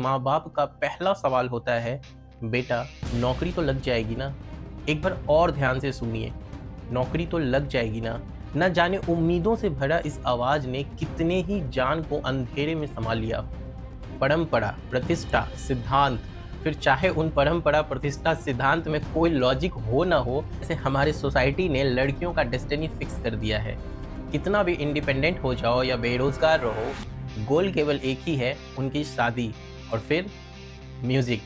माँ बाप का पहला सवाल होता है, बेटा नौकरी तो लग जाएगी ना। एक बार और ध्यान से सुनिए, नौकरी तो लग जाएगी ना। न जाने उम्मीदों से भरा इस आवाज ने कितने ही जान को अंधेरे में समा लिया। परंपरा, प्रतिष्ठा, सिद्धांत, फिर चाहे उन परंपरा, प्रतिष्ठा, सिद्धांत में कोई लॉजिक हो ना हो, ऐसे हमारे सोसाइटी ने लड़कियों का डेस्टिनी फिक्स कर दिया है। कितना भी इंडिपेंडेंट हो जाओ या बेरोजगार रहो, गोल केवल एक ही है, उनकी शादी और फिर म्यूजिक।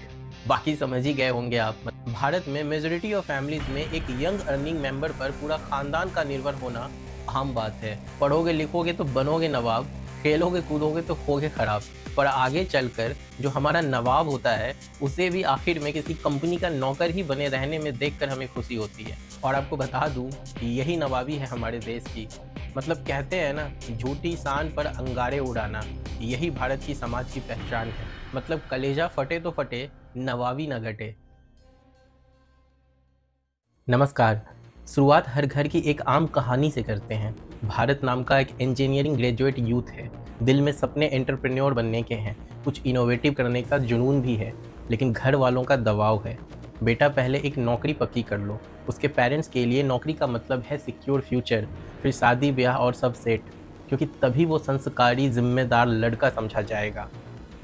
बाकी समझ ही गए होंगे आप। भारत में मेजोरिटी ऑफ फैमिलीज में एक यंग अर्निंग मेंबर पर पूरा खानदान का निर्भर होना आम बात है। पढ़ोगे लिखोगे तो बनोगे नवाब, खेलोगे कूदोगे तो होगे खराब। पर आगे चलकर जो हमारा नवाब होता है, उसे भी आखिर में किसी कंपनी का नौकर ही बने रहने में देखकर हमें खुशी होती है। और आपको बता दूं कि यही नवाबी है हमारे देश की। मतलब कहते हैं ना, झूठी शान पर अंगारे उड़ाना, यही भारत की समाज की पहचान है। मतलब कलेजा फटे तो फटे, नवाबी न घटे। नमस्कार। शुरुआत हर घर की एक आम कहानी से करते हैं। भारत नाम का एक इंजीनियरिंग ग्रेजुएट यूथ है। दिल में सपने एंटरप्रेन्योर बनने के हैं, कुछ इनोवेटिव करने का जुनून भी है, लेकिन घर वालों का दबाव है। बेटा पहले एक नौकरी पक्की कर लो। उसके पेरेंट्स के लिए नौकरी का मतलब है सिक्योर फ्यूचर, फिर शादी ब्याह और सब सेट, क्योंकि तभी वो संस्कारी जिम्मेदार लड़का समझा जाएगा।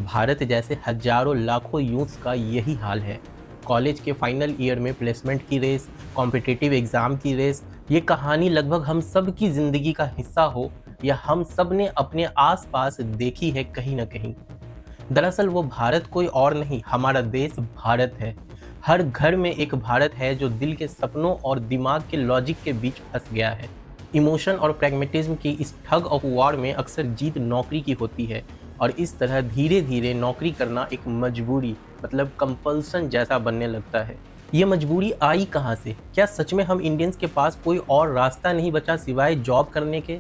भारत जैसे हजारों लाखों यूथ्स का यही हाल है। कॉलेज के फाइनल ईयर में प्लेसमेंट की रेस, कॉम्पिटिटिव एग्ज़ाम की रेस, ये कहानी लगभग हम सब की ज़िंदगी का हिस्सा हो या हम सब ने अपने आसपास देखी है कहीं ना कहीं। दरअसल वो भारत कोई और नहीं, हमारा देश भारत है। हर घर में एक भारत है जो दिल के सपनों और दिमाग के लॉजिक के बीच फंस गया है। इमोशन और प्रैग्मेटिज्म की इस ठग ऑफ वॉर में अक्सर जीत नौकरी की होती है, और इस तरह धीरे धीरे नौकरी करना एक मजबूरी, मतलब कंपल्सन जैसा बनने लगता है। ये मजबूरी आई कहाँ से? क्या सच में हम इंडियंस के पास कोई और रास्ता नहीं बचा सिवाय जॉब करने के?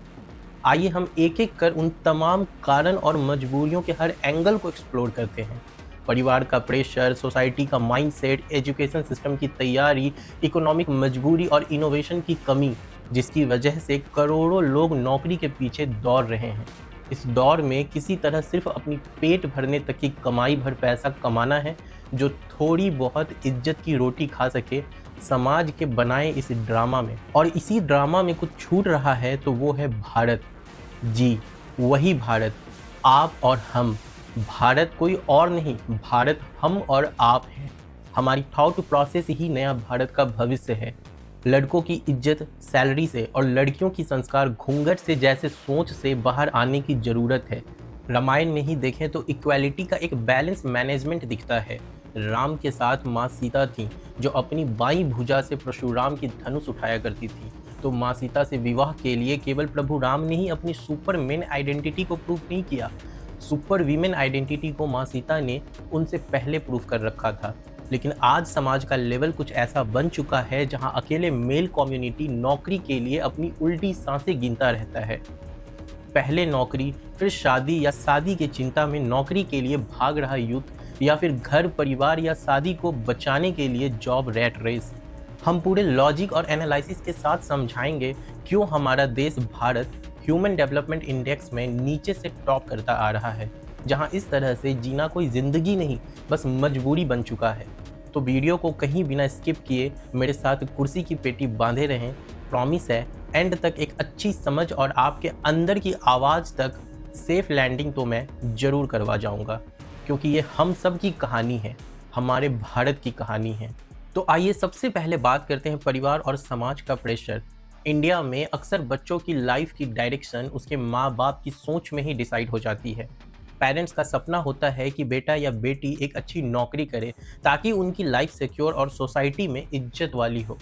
आइए हम एक एक कर उन तमाम कारण और मजबूरियों के हर एंगल को एक्सप्लोर करते हैं। परिवार का प्रेशर, सोसाइटी का माइंडसेट, एजुकेशन सिस्टम की तैयारी, इकोनॉमिक मजबूरी और इनोवेशन की कमी, जिसकी वजह से करोड़ों लोग नौकरी के पीछे दौड़ रहे हैं। इस दौर में किसी तरह सिर्फ अपनी पेट भरने तक की कमाई भर पैसा कमाना है, जो थोड़ी बहुत इज्जत की रोटी खा सके समाज के बनाए इस ड्रामा में। और इसी ड्रामा में कुछ छूट रहा है तो वो है भारत। जी, वही भारत, आप और हम। भारत कोई और नहीं, भारत हम और आप हैं। हमारी थॉट प्रोसेस ही नया भारत का भविष्य है। लड़कों की इज्जत सैलरी से और लड़कियों की संस्कार घूंघट से जैसे सोच से बाहर आने की ज़रूरत है। रामायण में ही देखें तो इक्वालिटी का एक बैलेंस मैनेजमेंट दिखता है। राम के साथ माँ सीता थी, जो अपनी बाईं भुजा से परशुराम की धनुष उठाया करती थी। तो माँ सीता से विवाह के लिए केवल प्रभु राम ने ही अपनी सुपर मेन आइडेंटिटी को प्रूफ नहीं किया, सुपर वीमेन आइडेंटिटी को माँ सीता ने उनसे पहले प्रूफ कर रखा था। लेकिन आज समाज का लेवल कुछ ऐसा बन चुका है जहां अकेले मेल कम्युनिटी नौकरी के लिए अपनी उल्टी सांसें गिनता रहता है। पहले नौकरी, फिर शादी या शादी की चिंता में नौकरी के लिए भाग रहा यूथ, या फिर घर परिवार या शादी को बचाने के लिए जॉब रैट रेस। हम पूरे लॉजिक और एनालिसिस के साथ समझाएंगे क्यों हमारा देश भारत ह्यूमन डेवलपमेंट इंडेक्स में नीचे से टॉप करता आ रहा है, जहां इस तरह से जीना कोई जिंदगी नहीं, बस मजबूरी बन चुका है। तो वीडियो को कहीं बिना स्किप किए मेरे साथ कुर्सी की पेटी बांधे रहें। प्रॉमिस है एंड तक एक अच्छी समझ और आपके अंदर की आवाज़ तक सेफ लैंडिंग तो मैं ज़रूर करवा जाऊंगा, क्योंकि ये हम सब की कहानी है, हमारे भारत की कहानी है। तो आइए सबसे पहले बात करते हैं परिवार और समाज का प्रेशर। इंडिया में अक्सर बच्चों की लाइफ की डायरेक्शन उसके माँ बाप की सोच में ही डिसाइड हो जाती है। पेरेंट्स का सपना होता है कि बेटा या बेटी एक अच्छी नौकरी करे ताकि उनकी लाइफ सिक्योर और सोसाइटी में इज्जत वाली हो।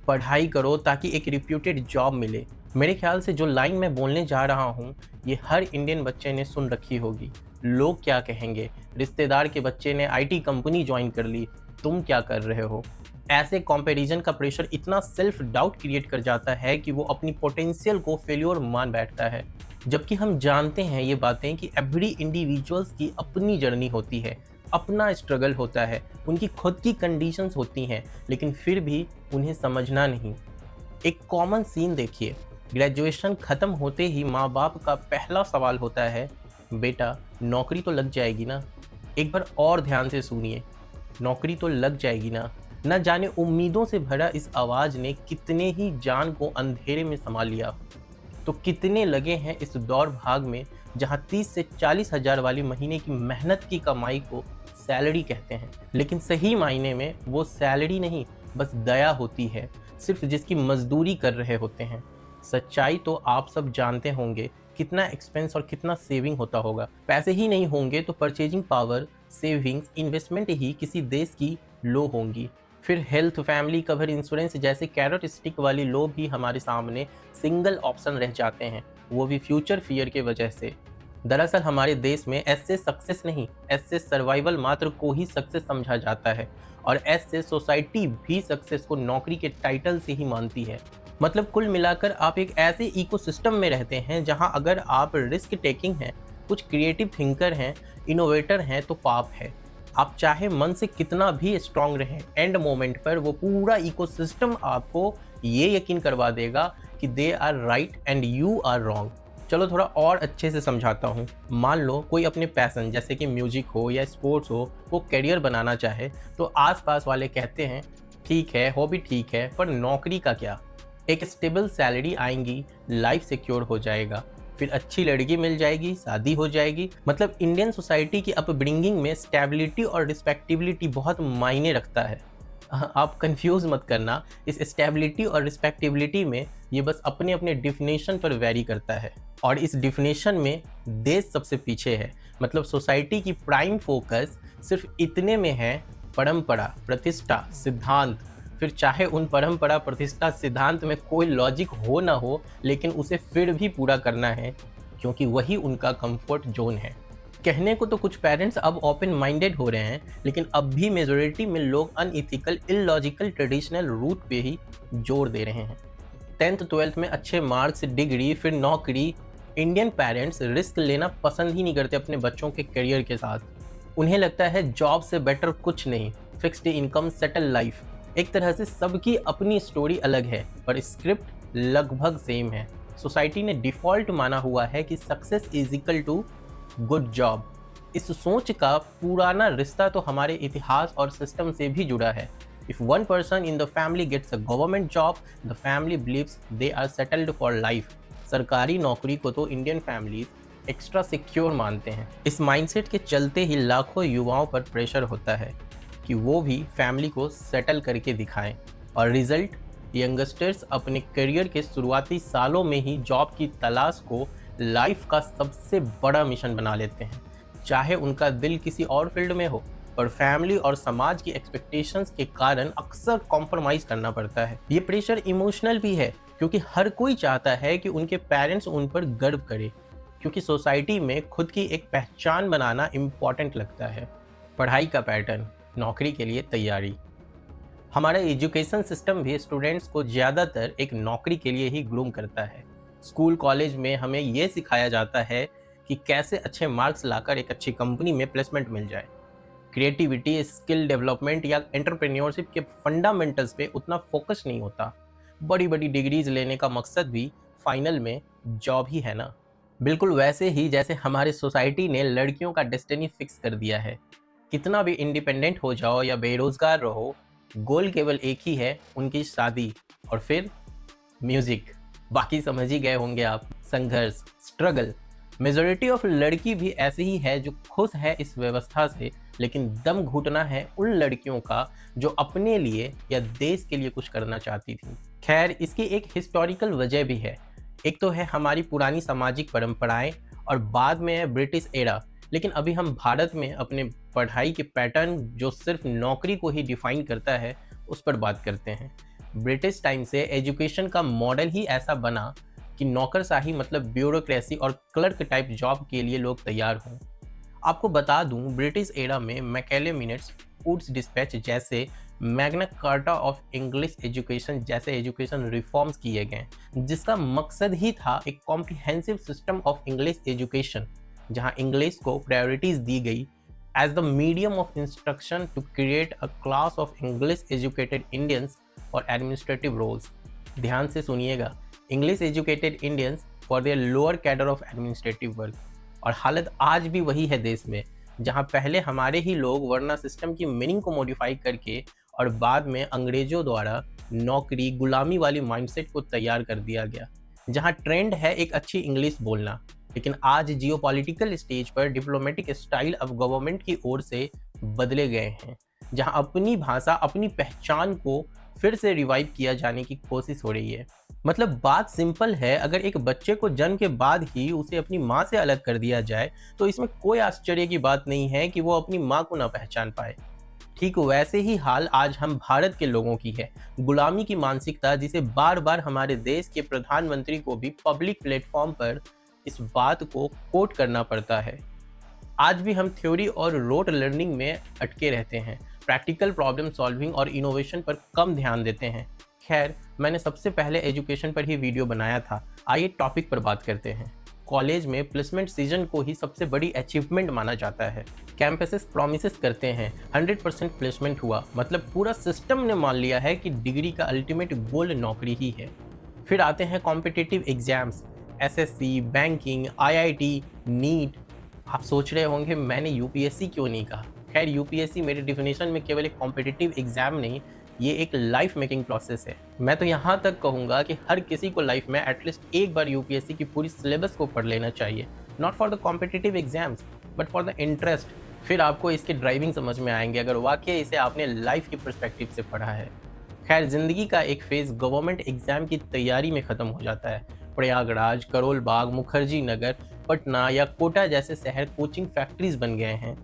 पढ़ाई करो ताकि एक रिप्यूटेड जॉब मिले। मेरे ख्याल से जो लाइन मैं बोलने जा रहा हूँ, ये हर इंडियन बच्चे ने सुन रखी होगी। लोग क्या कहेंगे, रिश्तेदार के बच्चे ने आईटी कंपनी ज्वाइन कर ली, तुम क्या कर रहे हो। ऐसे कंपैरिजन का प्रेशर इतना सेल्फ डाउट क्रिएट कर जाता है कि वो अपनी पोटेंशियल को फेल्योर मान बैठता है। जबकि हम जानते हैं ये बातें कि एवरी इंडिविजुअल्स की अपनी जर्नी होती है, अपना स्ट्रगल होता है, उनकी खुद की कंडीशंस होती हैं, लेकिन फिर भी उन्हें समझना नहीं। एक कॉमन सीन देखिए, ग्रेजुएशन ख़त्म होते ही माँ बाप का पहला सवाल होता है, बेटा नौकरी तो लग जाएगी ना। एक बार और ध्यान से सुनिए, नौकरी तो लग जाएगी ना। न जाने उम्मीदों से भरा इस आवाज ने कितने ही जान को अंधेरे में संभाल लिया। तो कितने लगे हैं इस दौड़ भाग में जहां 30 से 40 हजार वाली महीने की मेहनत की कमाई को सैलरी कहते हैं, लेकिन सही मायने में वो सैलरी नहीं, बस दया होती है, सिर्फ जिसकी मजदूरी कर रहे होते हैं। सच्चाई तो आप सब जानते होंगे, कितना एक्सपेंस और कितना सेविंग होता होगा। पैसे ही नहीं होंगे तो परचेजिंग पावर, सेविंग्स, इन्वेस्टमेंट ही किसी देश की लो होंगी। फिर हेल्थ, फैमिली कवर, इंश्योरेंस जैसे कैरेट स्टिक वाली लो भी हमारे सामने सिंगल ऑप्शन रह जाते हैं, वो भी फ्यूचर फियर के वजह से। दरअसल हमारे देश में एस से सक्सेस नहीं, एस से सर्वाइवल मात्र को ही सक्सेस समझा जाता है, और एस से सोसाइटी भी सक्सेस को नौकरी के टाइटल से ही मानती है। मतलब कुल मिलाकर आप एक ऐसे इकोसिस्टम में रहते हैं जहां अगर आप रिस्क टेकिंग हैं, कुछ क्रिएटिव थिंकर हैं, इनोवेटर हैं तो पाप है। आप चाहे मन से कितना भी स्ट्रांग रहें, एंड मोमेंट पर वो पूरा इकोसिस्टम आपको ये यकीन करवा देगा कि they are right and you are wrong. चलो थोड़ा और अच्छे से समझाता हूँ। मान लो कोई अपने पैशन जैसे कि म्यूजिक हो या स्पोर्ट्स हो वो करियर बनाना चाहे, तो आसपास वाले कहते हैं ठीक है, हॉबी ठीक है, पर नौकरी का क्या? एक स्टेबल सैलरी आएंगी, लाइफ सिक्योर हो जाएगा, फिर अच्छी लड़की मिल जाएगी, शादी हो जाएगी। मतलब इंडियन सोसाइटी की अपब्रिंगिंग में स्टेबिलिटी और रिस्पेक्टिबिलिटी बहुत मायने रखता है। आप कंफ्यूज मत करना, इस स्टेबिलिटी और रिस्पेक्टिबिलिटी में ये बस अपने अपने डिफिनेशन पर वेरी करता है, और इस डिफिनेशन में देश सबसे पीछे है। मतलब सोसाइटी की प्राइम फोकस सिर्फ इतने में है, परंपरा, प्रतिष्ठा, सिद्धांत। फिर चाहे उन परंपरा, प्रतिष्ठा, सिद्धांत में कोई लॉजिक हो ना हो, लेकिन उसे फिर भी पूरा करना है, क्योंकि वही उनका कंफर्ट जोन है। कहने को तो कुछ पेरेंट्स अब ओपन माइंडेड हो रहे हैं, लेकिन अब भी मेजोरिटी में लोग अनइथिकल, इलॉजिकल, ट्रेडिशनल रूट पे ही जोर दे रहे हैं। 10th 12th में अच्छे मार्क्स, डिग्री, फिर नौकरी। इंडियन पेरेंट्स रिस्क लेना पसंद ही नहीं करते अपने बच्चों के करियर के साथ। उन्हें लगता है जॉब से बेटर कुछ नहीं, फिक्स्ड इनकम, सेटल लाइफ। एक तरह से सबकी अपनी स्टोरी अलग है, पर स्क्रिप्ट लगभग सेम है। सोसाइटी ने डिफ़ॉल्ट माना हुआ है कि success is equal to good job. इस सोच का पुराना रिश्ता तो हमारे इतिहास और सिस्टम से भी जुड़ा है। If one person in the family gets a government job, the family believes they are settled for life. सरकारी नौकरी को तो इंडियन फैमिलीज एक्स्ट्रा सिक्योर मानते हैं। इस माइंडसेट के चलते ही लाखों युवाओं पर प्रेशर होता है कि वो भी फैमिली को सेटल करके दिखाएं, और रिजल्ट, यंगस्टर्स अपने करियर के शुरुआती सालों में ही जॉब की तलाश को लाइफ का सबसे बड़ा मिशन बना लेते हैं, चाहे उनका दिल किसी और फील्ड में हो। पर फैमिली और समाज की एक्सपेक्टेशंस के कारण अक्सर कॉम्प्रोमाइज़ करना पड़ता है। ये प्रेशर इमोशनल भी है, क्योंकि हर कोई चाहता है कि उनके पेरेंट्स उन पर गर्व करें, क्योंकि सोसाइटी में खुद की एक पहचान बनाना इम्पॉर्टेंट लगता है। पढ़ाई का पैटर्न, नौकरी के लिए तैयारी। हमारा एजुकेशन सिस्टम भी स्टूडेंट्स को ज़्यादातर एक नौकरी के लिए ही ग्रूम करता है। स्कूल, कॉलेज में हमें ये सिखाया जाता है कि कैसे अच्छे मार्क्स लाकर एक अच्छी कंपनी में प्लेसमेंट मिल जाए। क्रिएटिविटी, स्किल डेवलपमेंट या एंटरप्रेन्योरशिप के फंडामेंटल्स पे उतना फोकस नहीं होता। बड़ी बड़ी डिग्रीज लेने का मकसद भी फाइनल में जॉब ही है ना। बिल्कुल वैसे ही जैसे हमारी सोसाइटी ने लड़कियों का डेस्टिनी फिक्स कर दिया है। कितना भी इंडिपेंडेंट हो जाओ या बेरोजगार रहो, गोल केवल एक ही है, उनकी शादी और फिर म्यूजिक। बाकी समझ ही गए होंगे आप। संघर्ष, स्ट्रगल। मेजॉरिटी ऑफ लड़की भी ऐसी ही है जो खुश है इस व्यवस्था से, लेकिन दम घुटना है उन लड़कियों का जो अपने लिए या देश के लिए कुछ करना चाहती थी। खैर, इसकी एक हिस्टोरिकल वजह भी है। एक तो है हमारी पुरानी सामाजिक परंपराएं, और बाद में है ब्रिटिश एरा। लेकिन अभी हम भारत में अपने पढ़ाई के पैटर्न जो सिर्फ नौकरी को ही डिफाइन करता है, उस पर बात करते हैं। ब्रिटिश टाइम से एजुकेशन का मॉडल ही ऐसा बना कि नौकरशाही मतलब ब्यूरोक्रेसी और क्लर्क टाइप जॉब के लिए लोग तैयार हों। आपको बता दूं, ब्रिटिश एरा में मैकेले मिनट्स, वुड्स डिस्पैच जैसे Magna Carta of English education जैसे एजुकेशन रिफॉर्म्स किए गए, जिसका मकसद ही था एक comprehensive system of English education, जहां इंग्लिश को प्रायोरिटीज दी गई as the medium of instruction to create a class of English educated Indians और एडमिनिस्ट्रेटिव रोल्स। ध्यान से सुनिएगा, English educated Indians for their lower cadre of administrative work. और हालत आज भी वही है देश में। जहां पहले हमारे ही लोग वरना सिस्टम की मीनिंग को मॉडिफाई करके और बाद में अंग्रेजों द्वारा नौकरी गुलामी वाली माइंडसेट को तैयार कर दिया गया। जहां ट्रेंड है एक अच्छी इंग्लिश बोलना, लेकिन आज जियोपॉलिटिकल स्टेज पर डिप्लोमेटिक स्टाइल अब गवर्नमेंट की ओर से बदले गए हैं। जहां अपनी भाषा अपनी पहचान को फिर से रिवाइव किया जाने की कोशिश हो रही है। मतलब बात सिंपल है, अगर एक बच्चे को जन्म के बाद ही उसे अपनी माँ से अलग कर दिया जाए तो इसमें कोई आश्चर्य की बात नहीं है कि वो अपनी माँ को ना पहचान पाए। ठीक वैसे ही हाल आज हम भारत के लोगों की है। गुलामी की मानसिकता जिसे बार बार हमारे देश के प्रधानमंत्री को भी पब्लिक प्लेटफॉर्म पर इस बात को कोट करना पड़ता है। आज भी हम थ्योरी और रोट लर्निंग में अटके रहते हैं, प्रैक्टिकल प्रॉब्लम सॉल्विंग और इनोवेशन पर कम ध्यान देते हैं। खैर, मैंने सबसे पहले एजुकेशन पर ही वीडियो बनाया था, आइए टॉपिक पर बात करते हैं। कॉलेज में प्लेसमेंट सीजन को ही सबसे बड़ी अचीवमेंट माना जाता है। कैंपसेस प्रॉमिसेस करते हैं 100% प्लेसमेंट हुआ, मतलब पूरा सिस्टम ने मान लिया है कि डिग्री का अल्टीमेट गोल नौकरी ही है। फिर आते हैं competitive exams, SSC, banking, IIT, NEET. आप सोच रहे होंगे मैंने यूपीएससी क्यों नहीं कहा। खैर, यूपीएससी मेरे डिफिनेशन में केवल एक कॉम्पिटिटिव एग्जाम नहीं, ये एक लाइफ मेकिंग प्रोसेस है। मैं तो यहाँ तक कहूँगा कि हर किसी को लाइफ में एटलीस्ट एक बार यूपीएससी की पूरी सिलेबस को पढ़ लेना चाहिए, not for the competitive exams but for the interest. फिर आपको इसके ड्राइविंग समझ में आएंगे अगर वाकई इसे आपने लाइफ की पर्सपेक्टिव से पढ़ा है। खैर, जिंदगी का एक फेज गवर्नमेंट एग्जाम की तैयारी में ख़त्म हो जाता है। प्रयागराज, करोल बाग, मुखर्जी नगर, पटना या कोटा जैसे शहर कोचिंग फैक्ट्रीज बन गए हैं।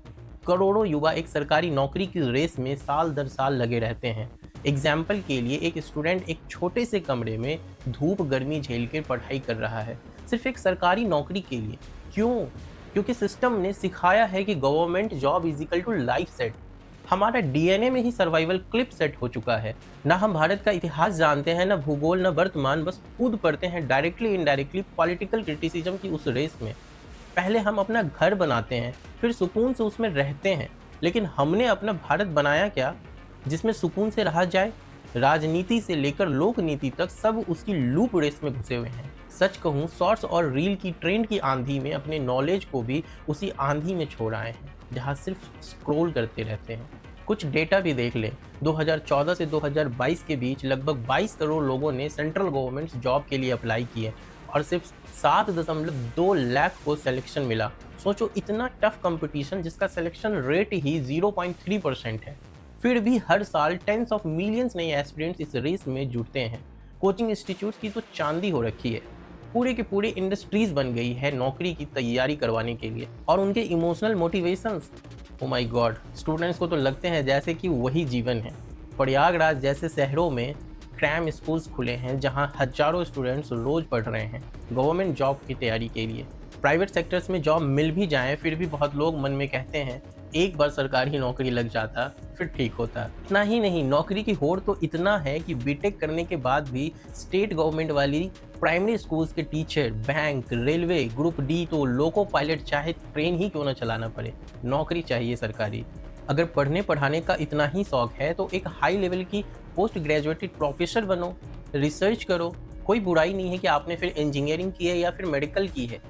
करोड़ों युवा एक सरकारी नौकरी की रेस में साल दर साल लगे रहते हैं। एग्जाम्पल के लिए, एक स्टूडेंट एक छोटे से कमरे में धूप गर्मी झेल कर पढ़ाई कर रहा है, सिर्फ एक सरकारी नौकरी के लिए। क्यों? क्योंकि सिस्टम ने सिखाया है कि government job is equal to life set. हमारा डीएनए में ही सर्वाइवल क्लिप सेट हो चुका है। ना हम भारत का इतिहास जानते हैं, ना भूगोल, ना वर्तमान, बस कूद पड़ते हैं डायरेक्टली इनडायरेक्टली पॉलिटिकल क्रिटिसिज्म की उस रेस में। पहले हम अपना घर बनाते हैं, फिर सुकून से उसमें रहते हैं, लेकिन हमने अपना भारत बनाया क्या जिसमें सुकून से रहा जाए? राजनीति से लेकर लोक नीति तक सब उसकी लूप रेस में घुसे हुए हैं। सच कहूँ, शॉर्ट्स और रील की ट्रेंड की आंधी में अपने नॉलेज को भी उसी आंधी में छोड़ आए हैं, जहाँ सिर्फ स्क्रॉल करते रहते हैं। कुछ डेटा भी देख लें, 2014 से 2022 के बीच लगभग 22 करोड़ लोगों ने सेंट्रल गवर्नमेंट जॉब के लिए अप्लाई किए और सिर्फ 7.2 लाख को सिलेक्शन मिला। सोचो, इतना टफ कंपटीशन जिसका सिलेक्शन रेट ही 0.3% है। फिर भी हर साल टेंस ऑफ मिलियंस नए एस्पिरेंट्स इस रेस में जुटते हैं। कोचिंग इंस्टीट्यूट्स की तो चांदी हो रखी है, पूरे के पूरे इंडस्ट्रीज बन गई है नौकरी की तैयारी करवाने के लिए। और उनके emotional motivations, oh my God, students को तो लगते हैं जैसे कि वही जीवन है। प्रयागराज जैसे शहरों में क्रैम स्कूल्स खुले हैं जहां हजारों स्टूडेंट्स रोज पढ़ रहे हैं गवर्नमेंट जॉब की तैयारी के लिए। प्राइवेट सेक्टर्स में जॉब मिल भी जाए, फिर भी बहुत लोग मन में कहते हैं एक बार सरकारी नौकरी लग जाता फिर ठीक होता। इतना ही नहीं, नौकरी की होड़ तो इतना है कि बीटेक करने के बाद भी स्टेट गवर्नमेंट वाली प्राइमरी स्कूल्स के teacher, bank, railway, group D तो लोको पायलट चाहे ट्रेन ही क्यों ना चलाना पड़े, नौकरी चाहिए सरकारी। अगर पढ़ने पढ़ाने का इतना ही शौक है तो एक हाई लेवल की पोस्ट ग्रेजुएटेड प्रोफेसर बनो, रिसर्च करो। कोई बुराई नहीं है कि आपने फिर इंजीनियरिंग की है या फिर मेडिकल की है,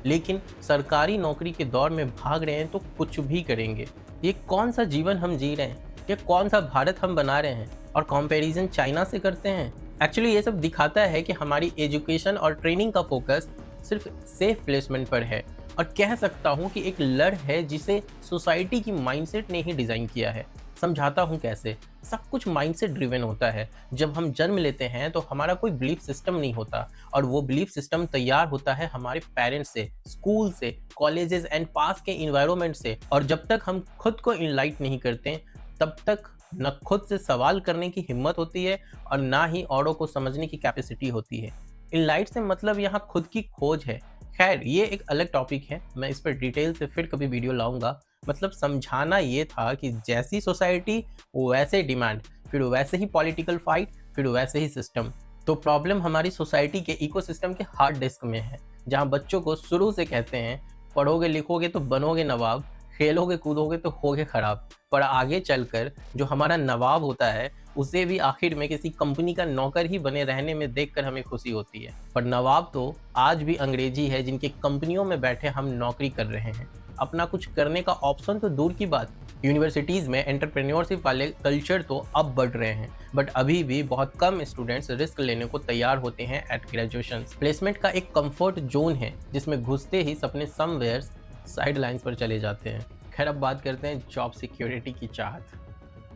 लेकिन सरकारी नौकरी के दौर में भाग रहे हैं तो कुछ भी करेंगे। ये कौन सा जीवन हम जी रहे हैं, ये कौन सा भारत हम बना रहे हैं और कंपैरिजन चाइना से करते हैं। एक्चुअली ये सब दिखाता है कि हमारी एजुकेशन और ट्रेनिंग का फोकस सिर्फ सेफ प्लेसमेंट पर है, और कह सकता हूँ कि एक लड़ है जिसे सोसाइटी की माइंडसेट ने ही डिज़ाइन किया है। समझाता हूँ कैसे। सब कुछ माइंडसेट ड्रिवन होता है। जब हम जन्म लेते हैं तो हमारा कोई बिलीफ सिस्टम नहीं होता, और वो बिलीफ सिस्टम तैयार होता है हमारे पेरेंट्स से, स्कूल से, कॉलेजेस एंड पास के इन्वायरमेंट से। और जब तक हम खुद को इनलाइट नहीं करते तब तक न खुद से सवाल करने की हिम्मत होती है और ना ही औरों को समझने की कैपेसिटी होती है। इनलाइट से मतलब यहाँ खुद की खोज है। खैर, ये एक अलग टॉपिक है, मैं इस पर डिटेल से फिर कभी वीडियो लाऊंगा। मतलब समझाना ये था कि जैसी सोसाइटी वैसे डिमांड, फिर वैसे ही पॉलिटिकल फाइट, फिर वैसे ही सिस्टम। तो प्रॉब्लम हमारी सोसाइटी के इकोसिस्टम के हार्ड डिस्क में है, जहाँ बच्चों को शुरू से कहते हैं पढ़ोगे लिखोगे तो बनोगे नवाब, खेलोगे कूदोगे तो होगे खराब। पर आगे चलकर जो हमारा नवाब होता है उसे भी आखिर में किसी कंपनी का नौकर ही बने रहने में देखकर हमें खुशी होती है। पर नवाब तो आज भी अंग्रेजी है जिनकी कंपनियों में बैठे हम नौकरी कर रहे हैं। अपना कुछ करने का ऑप्शन तो दूर की बात, यूनिवर्सिटीज़ में एंटरप्रेन्योरशिप वाले कल्चर तो अब बढ़ रहे हैं, बट अभी भी बहुत कम स्टूडेंट्स रिस्क लेने को तैयार होते हैं एट ग्रेजुएशन। प्लेसमेंट का एक कंफर्ट जोन है जिसमें घुसते ही सपने समवेयर साइड लाइन्स पर चले जाते हैं। खैर, अब बात करते हैं जॉब सिक्योरिटी की चाहत,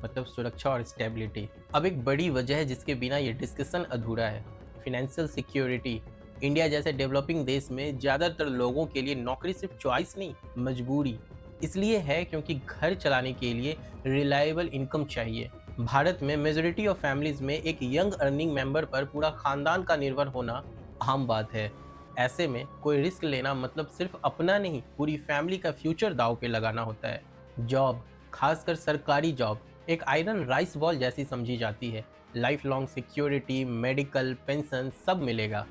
मतलब सुरक्षा और स्टेबिलिटी। अब एक बड़ी वजह है जिसके बिना ये डिस्कशन अधूरा है, फिनेंशियल सिक्योरिटी। इंडिया जैसे डेवलपिंग देश में ज़्यादातर लोगों के लिए नौकरी सिर्फ चॉइस नहीं, मजबूरी इसलिए है क्योंकि घर चलाने के लिए रिलायबल इनकम चाहिए। भारत में मेजॉरिटी ऑफ फैमिलीज में एक यंग अर्निंग मेंबर पर पूरा खानदान का निर्भर होना आम बात है। ऐसे में कोई रिस्क लेना मतलब सिर्फ अपना नहीं, पूरी फैमिली का फ्यूचर दांव पे लगाना होता है। जॉब, खासकर सरकारी जॉब, एक आयरन राइस बॉल जैसी समझी जाती है। Life long security, medical, pension सब मिलेगा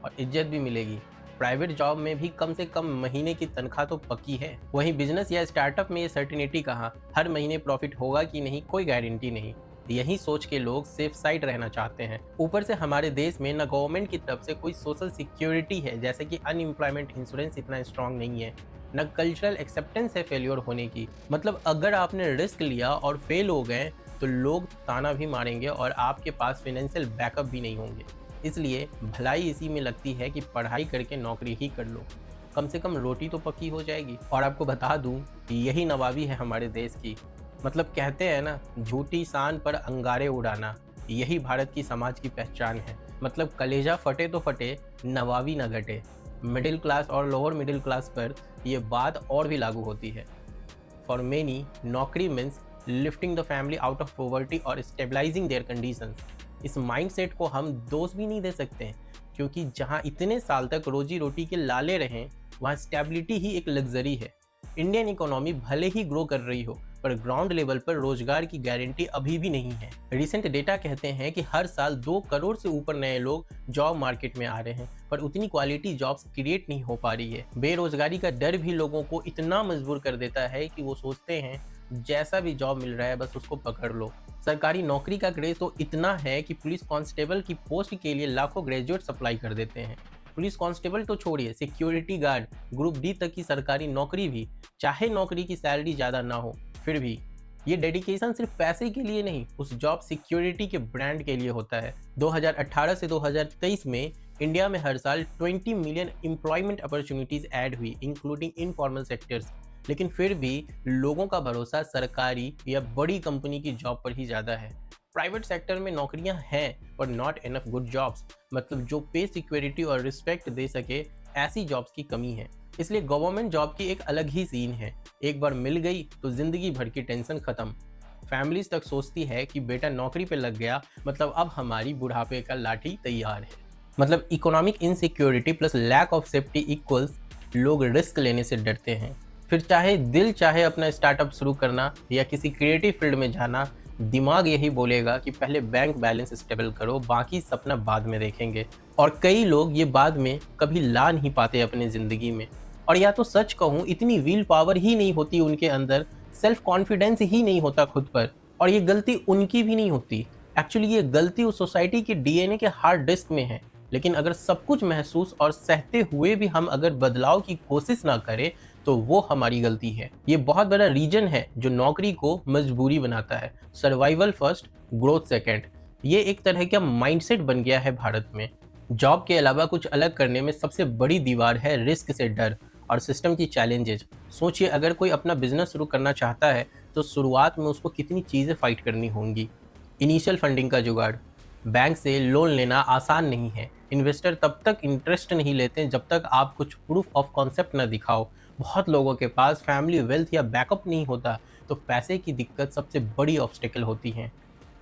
और इज्जत भी मिलेगी। प्राइवेट जॉब में भी कम से कम महीने की तनख्वाह तो पक्की है। वहीं बिजनेस या स्टार्टअप में ये सर्टिनिटी कहाँ, हर महीने प्रॉफिट होगा कि नहीं कोई गारंटी नहीं। यही सोच के लोग सेफ साइड रहना चाहते हैं। ऊपर से हमारे देश में न गवर्नमेंट की तरफ से कोई सोशल सिक्योरिटी है, जैसे कि अनएम्प्लॉयमेंट इंश्योरेंस इतना स्ट्रांग नहीं है, न कल्चरल एक्सेप्टेंस है फेल्योर होने की। मतलब अगर आपने रिस्क लिया और फेल हो गए तो लोग ताना भी मारेंगे और आपके पास फाइनेंशियल बैकअप भी नहीं होंगे। इसलिए भलाई इसी में लगती है कि पढ़ाई करके नौकरी ही कर लो, कम से कम रोटी तो पक्की हो जाएगी। और आपको बता दूं कि यही नवाबी है हमारे देश की। मतलब कहते हैं ना, झूठी शान पर अंगारे उड़ाना, यही भारत की समाज की पहचान है। मतलब कलेजा फटे तो फटे, नवाबी न घटे। मिडिल क्लास और लोअर मिडिल क्लास पर यह बात और भी लागू होती है। फॉर मेनी, नौकरी means lifting the family out of poverty और स्टेबलाइजिंग देयर कंडीशंस। इस माइंडसेट को हम दोष भी नहीं दे सकते, क्योंकि जहां इतने साल तक रोजी रोटी के लाले रहें, वहां स्टेबिलिटी ही एक लग्जरी है। इंडियन इकोनॉमी भले ही ग्रो कर रही हो, पर ग्राउंड लेवल पर रोजगार की गारंटी अभी भी नहीं है। रिसेंट डेटा कहते हैं कि हर साल 2 करोड़ से ऊपर नए लोग जॉब मार्केट में आ रहे हैं, पर उतनी क्वालिटी जॉब्स क्रिएट नहीं हो पा रही है। बेरोजगारी का डर भी लोगों को इतना मजबूर कर देता है कि वो सोचते हैं जैसा भी जॉब मिल रहा है बस उसको पकड़ लो। सरकारी नौकरी का क्रेज तो इतना है कि पुलिस कांस्टेबल की पोस्ट के लिए लाखों ग्रेजुएट्स अप्लाई कर देते हैं। पुलिस कांस्टेबल तो छोड़िए, सिक्योरिटी गार्ड, ग्रुप डी तक की सरकारी नौकरी भी, चाहे नौकरी की सैलरी ज़्यादा ना हो, फिर भी ये डेडिकेशन सिर्फ पैसे के लिए नहीं, उस जॉब सिक्योरिटी के ब्रांड के लिए होता है। 2018 से 2023 में इंडिया में हर साल 20 मिलियन एम्प्लॉयमेंट अपॉर्चुनिटीज ऐड हुई, इंक्लूडिंग इनफॉर्मल सेक्टर्स। लेकिन फिर भी लोगों का भरोसा सरकारी या बड़ी कंपनी की जॉब पर ही ज़्यादा है। प्राइवेट सेक्टर में नौकरियां हैं, पर नॉट इनफ गुड जॉब्स, मतलब जो पे सिक्योरिटी और रिस्पेक्ट दे सके, ऐसी जॉब्स की कमी है। इसलिए गवर्नमेंट जॉब की एक अलग ही सीन है। एक बार मिल गई तो जिंदगी भर की टेंशन खत्म। फैमिलीज तक सोचती है कि बेटा नौकरी पे लग गया, मतलब अब हमारी बुढ़ापे का लाठी तैयार है। मतलब economic insecurity plus lack of safety equals लोग रिस्क लेने से डरते हैं। फिर चाहे अपना स्टार्टअप शुरू करना या किसी क्रिएटिव फील्ड में जाना, दिमाग यही बोलेगा कि पहले बैंक बैलेंस स्टेबल करो, बाकी सपना बाद में देखेंगे। और कई लोग ये बाद में कभी ला नहीं पाते अपनी ज़िंदगी में। और या तो सच कहूँ, इतनी विल पावर ही नहीं होती उनके अंदर, सेल्फ कॉन्फिडेंस ही नहीं होता खुद पर। और ये गलती उनकी भी नहीं होती, एक्चुअली ये गलती उस सोसाइटी के डीएनए के हार्ड डिस्क में है। लेकिन अगर सब कुछ महसूस और सहते हुए भी हम अगर बदलाव की कोशिश ना करें तो वो हमारी गलती है। ये बहुत बड़ा रीजन है जो नौकरी को मजबूरी बनाता है। सर्वाइवल फर्स्ट, ग्रोथ सेकंड, ये एक तरह का माइंडसेट बन गया है भारत में। जॉब के अलावा कुछ अलग करने में सबसे बड़ी दीवार है रिस्क से डर और सिस्टम की चैलेंजेस। सोचिए, अगर कोई अपना बिजनेस शुरू करना चाहता है तो शुरुआत में उसको कितनी चीज़ें फाइट करनी होंगी। इनिशियल फंडिंग का जुगाड़, बैंक से लोन लेना आसान नहीं है। इन्वेस्टर तब तक इंटरेस्ट नहीं लेते जब तक आप कुछ प्रूफ ऑफ कॉन्सेप्ट न दिखाओ। बहुत लोगों के पास फैमिली वेल्थ या बैकअप नहीं होता, तो पैसे की दिक्कत सबसे बड़ी ऑब्स्टेकल होती है।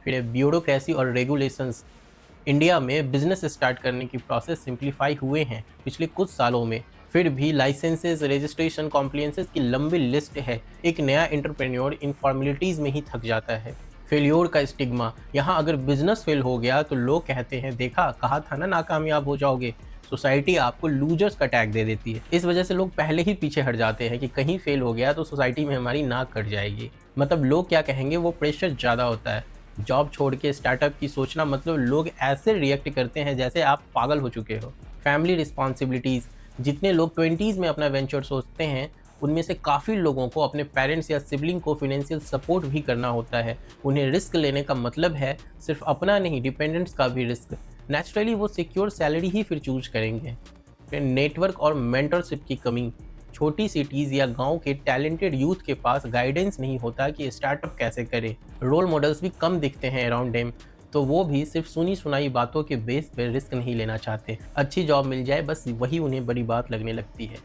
फिर ब्यूरोक्रेसी और रेगुलेशंस। इंडिया में बिजनेस स्टार्ट करने की प्रोसेस सिंप्लीफाई हुए हैं पिछले कुछ सालों में, फिर भी लाइसेंसेस, रजिस्ट्रेशन, कॉम्प्लायंसेस की लंबी लिस्ट है। एक नया एंटरप्रेन्योर इन फॉर्मेलिटीज़ में ही थक जाता है। फेल्योर का स्टिग्मा, यहाँ अगर बिजनेस फेल हो गया तो लोग कहते हैं देखा, कहा था ना नाकामयाब हो जाओगे। सोसाइटी आपको लूजर्स का टैग दे देती है। इस वजह से लोग पहले ही पीछे हट जाते हैं कि कहीं फेल हो गया तो सोसाइटी में हमारी नाक कट जाएगी। मतलब लोग क्या कहेंगे, वो प्रेशर ज़्यादा होता है। जॉब छोड़ के स्टार्टअप की सोचना, मतलब लोग ऐसे रिएक्ट करते हैं जैसे आप पागल हो चुके हो। फैमिली रिस्पॉन्सिबिलिटीज़, जितने लोग 20s में अपना वेंचर सोचते हैं उनमें से काफ़ी लोगों को अपने पेरेंट्स या सिबलिंग को फाइनेंशियल सपोर्ट भी करना होता है। उन्हें रिस्क लेने का मतलब है सिर्फ अपना नहीं, डिपेंडेंट्स का भी रिस्क। नेचुरली वो सिक्योर सैलरी ही फिर चूज करेंगे। फिर नेटवर्क और मेंटरशिप की कमी। छोटी सिटीज़ या गांव के टैलेंटेड यूथ के पास गाइडेंस नहीं होता कि स्टार्टअप कैसे करें। रोल मॉडल्स भी कम दिखते हैं अराउंड देम, तो वो भी सिर्फ सुनी सुनाई बातों के बेस पर रिस्क नहीं लेना चाहते। अच्छी जॉब मिल जाए बस वही उन्हें बड़ी बात लगने लगती है।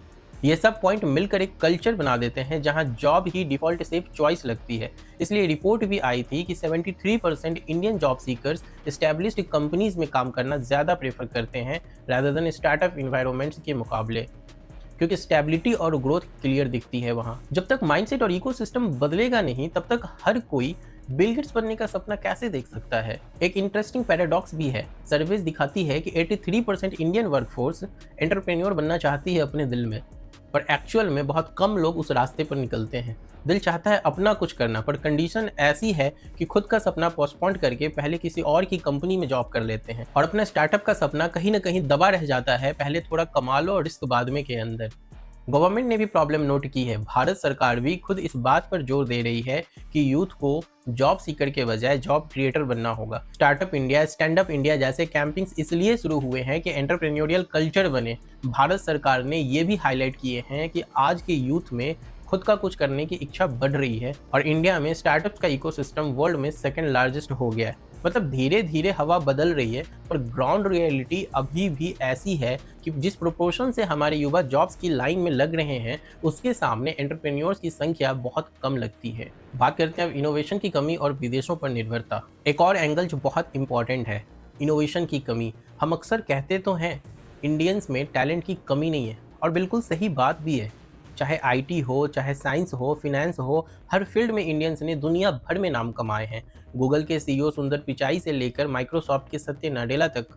ये सब पॉइंट मिलकर एक कल्चर बना देते हैं जहां जॉब ही डिफ़ॉल्ट सेफ चॉइस लगती है। इसलिए रिपोर्ट भी आई थी कि 73% Indian job seekers established companies में काम करना ज़्यादा प्रेफर करते हैं रादर देन स्टार्टअप इन्वायरमेंट्स के मुकाबले, क्योंकि स्टेबिलिटी और ग्रोथ क्लियर दिखती है वहाँ। जब तक माइंडसेट और इकोसिस्टम बदलेगा नहीं, तब तक हर कोई बिल गेट्स बनने का सपना कैसे देख सकता है। एक इंटरेस्टिंग पैराडॉक्स भी है। सर्विस दिखाती है कि 83% इंडियन वर्कफोर्स एंटरप्रेन्योर बनना चाहती है अपने दिल में, पर एक्चुअल में बहुत कम लोग उस रास्ते पर निकलते हैं। दिल चाहता है अपना कुछ करना, पर कंडीशन ऐसी है कि खुद का सपना पोस्टपोन करके पहले किसी और की कंपनी में जॉब कर लेते हैं, और अपना स्टार्टअप का सपना कहीं ना कहीं दबा रह जाता है पहले थोड़ा कमा लो और रिस्क बाद में के अंदर। गवर्नमेंट ने भी प्रॉब्लम नोट की है। भारत सरकार भी खुद इस बात पर जोर दे रही है कि यूथ को जॉब सीकर के बजाय जॉब क्रिएटर बनना होगा। Startup India, stand up India जैसे कैंपिंग्स इसलिए शुरू हुए हैं कि एंटरप्रेन्योरियल कल्चर बने। भारत सरकार ने ये भी हाईलाइट किए हैं कि आज के यूथ में खुद का कुछ करने की इच्छा बढ़ रही है, और इंडिया में स्टार्टअप्स का इकोसिस्टम वर्ल्ड में सेकंड लार्जेस्ट हो गया है। मतलब धीरे धीरे हवा बदल रही है, पर ग्राउंड रियलिटी अभी भी ऐसी है कि जिस प्रोपोर्शन से हमारे युवा जॉब्स की लाइन में लग रहे हैं, उसके सामने एंटरप्रेन्योर्स की संख्या बहुत कम लगती है। बात करते हैं अब इनोवेशन की कमी और विदेशों पर निर्भरता। एक और एंगल जो बहुत इंपॉर्टेंट है, इनोवेशन की कमी। हम अक्सर कहते तो हैं इंडियंस में टैलेंट की कमी नहीं है, और बिल्कुल सही बात भी है। चाहे आईटी हो, चाहे साइंस हो, फिनेंस हो, हर फील्ड में इंडियंस ने दुनिया भर में नाम कमाए हैं। गूगल के सीईओ सुंदर पिचाई से लेकर माइक्रोसॉफ्ट के सत्य नाडेला तक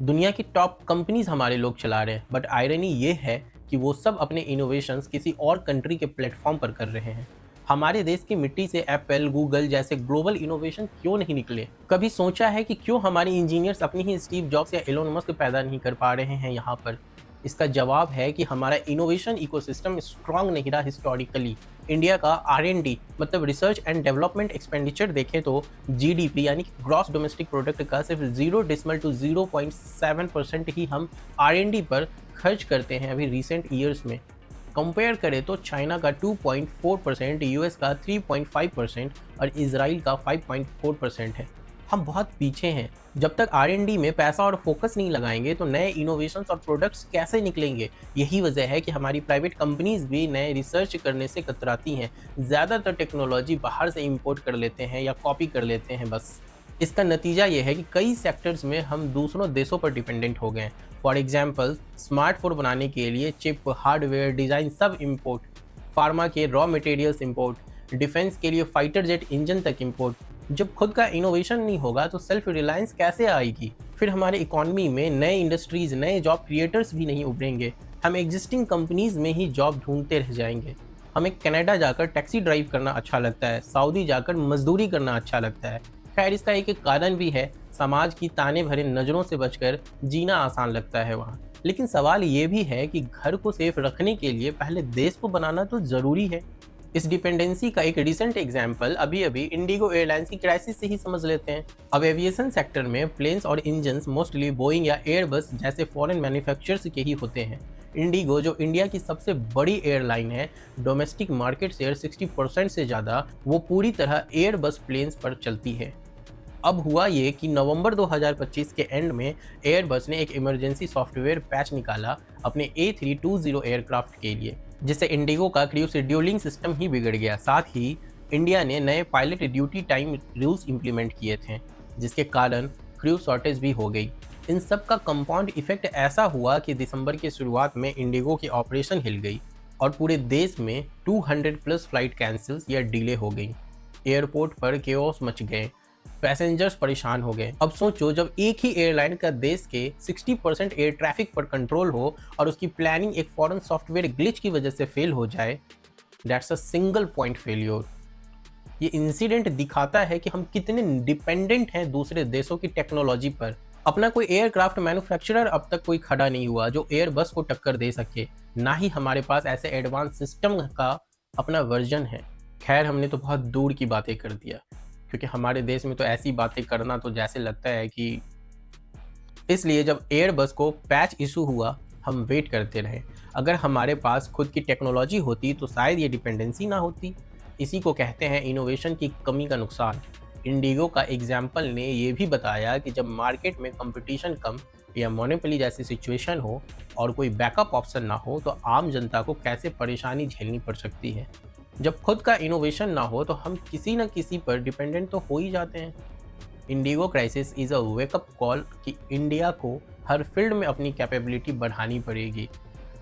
दुनिया की टॉप कंपनीज हमारे लोग चला रहे हैं। बट आयरनी ये है कि वो सब अपने इनोवेशंस किसी और कंट्री के प्लेटफॉर्म पर कर रहे हैं। हमारे देश की मिट्टी से एप्पल, गूगल जैसे ग्लोबल इनोवेशन क्यों नहीं निकले? कभी सोचा है कि क्यों हमारे इंजीनियर्स अपनी ही स्टीव जॉब्स या एलोन मस्क पैदा नहीं कर पा रहे हैं यहाँ पर? इसका जवाब है कि हमारा इनोवेशन इकोसिस्टम स्ट्रांग नहीं रहा हिस्टोरिकली। इंडिया का R&D मतलब रिसर्च एंड डेवलपमेंट एक्सपेंडिचर देखें तो GDP यानी ग्रॉस डोमेस्टिक प्रोडक्ट का सिर्फ 0.7% ही हम R&D पर खर्च करते हैं अभी रिसेंट ईयर्स में। कंपेयर करें तो चाइना का 2.4%, यूएस का 3.5% और इजराइल का 5.4% है। हम बहुत पीछे हैं। जब तक R&D में पैसा और फोकस नहीं लगाएंगे तो नए इनोवेशंस और प्रोडक्ट्स कैसे निकलेंगे? यही वजह है कि हमारी प्राइवेट कंपनीज भी नए रिसर्च करने से कतराती हैं। ज़्यादातर टेक्नोलॉजी बाहर से इंपोर्ट कर लेते हैं या कॉपी कर लेते हैं बस। इसका नतीजा ये है कि कई सेक्टर्स में हम दूसरों देशों पर डिपेंडेंट हो गए हैं। फॉर एग्जाम्पल, स्मार्टफोन बनाने के लिए चिप, हार्डवेयर, डिज़ाइन सब इम्पोर्ट, फार्मा के रॉ मटेरियल्स इम्पोर्ट, डिफेंस के लिए फाइटर जेट इंजन तक इम्पोर्ट। जब खुद का इनोवेशन नहीं होगा तो सेल्फ रिलायंस कैसे आएगी? फिर हमारे इकोनॉमी में नए इंडस्ट्रीज, नए जॉब क्रिएटर्स भी नहीं उभरेंगे। हम एग्जिस्टिंग कंपनीज में ही जॉब ढूंढते रह जाएंगे। हमें कनाडा जाकर टैक्सी ड्राइव करना अच्छा लगता है, सऊदी जाकर मजदूरी करना अच्छा लगता है। खैर, इसका एक कारण भी है, समाज की ताने भरे नज़रों से बचकर जीना आसान लगता है वहाँ। लेकिन सवाल ये भी है कि घर को सेफ रखने के लिए पहले देश को बनाना तो ज़रूरी है। इस डिपेंडेंसी का एक रिसेंट एग्जाम्पल अभी इंडिगो एयरलाइंस की क्राइसिस से ही समझ लेते हैं। अब एविएशन सेक्टर में प्लेन्स और इंजन्स मोस्टली बोइंग या एयरबस जैसे फॉरेन मैन्युफैक्चरर्स के ही होते हैं। इंडिगो, जो इंडिया की सबसे बड़ी एयरलाइन है, डोमेस्टिक मार्केट शेयर 60% से ज़्यादा वो पूरी तरह एयरबस प्लेन्स पर चलती है। अब हुआ ये कि नवंबर 2025 के एंड में एयरबस ने एक इमरजेंसी सॉफ्टवेयर पैच निकाला अपने A320 एयरक्राफ्ट के लिए, जिससे इंडिगो का क्रू शेड्यूलिंग सिस्टम ही बिगड़ गया। साथ ही इंडिया ने नए pilot duty time rules implement किए थे, जिसके कारण क्रू शॉर्टेज भी हो गई। इन सब का कंपाउंड इफेक्ट ऐसा हुआ कि दिसंबर की शुरुआत में इंडिगो की ऑपरेशन हिल गई और पूरे देश में 200 प्लस फ्लाइट कैंसिल्स या डिले हो गई। एयरपोर्ट पर केओस मच गए, पैसेंजर्स परेशान हो गए। अब सोचो, जब एक ही एयरलाइन का देश के 60% एयर ट्रैफिक पर कंट्रोल हो और उसकी प्लानिंग एक फॉरेन सॉफ्टवेयर ग्लिच की वजह से फेल हो जाए, that's a single point failure. ये इंसिडेंट दिखाता है कि हम कितने डिपेंडेंट हैं दूसरे देशों की टेक्नोलॉजी पर। अपना कोई एयरक्राफ्ट मैन्युफैक्चरर अब तक कोई खड़ा नहीं हुआ जो एयरबस को टक्कर दे सके, ना ही हमारे पास ऐसे एडवांस सिस्टम का अपना वर्जन है। खैर, हमने तो बहुत दूर की बातें कर दिया, क्योंकि हमारे देश में तो ऐसी बातें करना तो जैसे लगता है कि, इसलिए जब एयरबस को पैच इशू हुआ, हम वेट करते रहे। अगर हमारे पास खुद की टेक्नोलॉजी होती तो शायद ये डिपेंडेंसी ना होती। इसी को कहते हैं इनोवेशन की कमी का नुकसान। इंडिगो का एग्जाम्पल ने ये भी बताया कि जब मार्केट में कंपटीशन कम या मोनोपोली जैसी सिचुएशन हो और कोई बैकअप ऑप्शन ना हो, तो आम जनता को कैसे परेशानी झेलनी पड़ सकती है। जब खुद का इनोवेशन ना हो तो हम किसी न किसी पर डिपेंडेंट तो हो ही जाते हैं। Indigo crisis is a wake up call कि इंडिया को हर फील्ड में अपनी कैपेबिलिटी बढ़ानी पड़ेगी,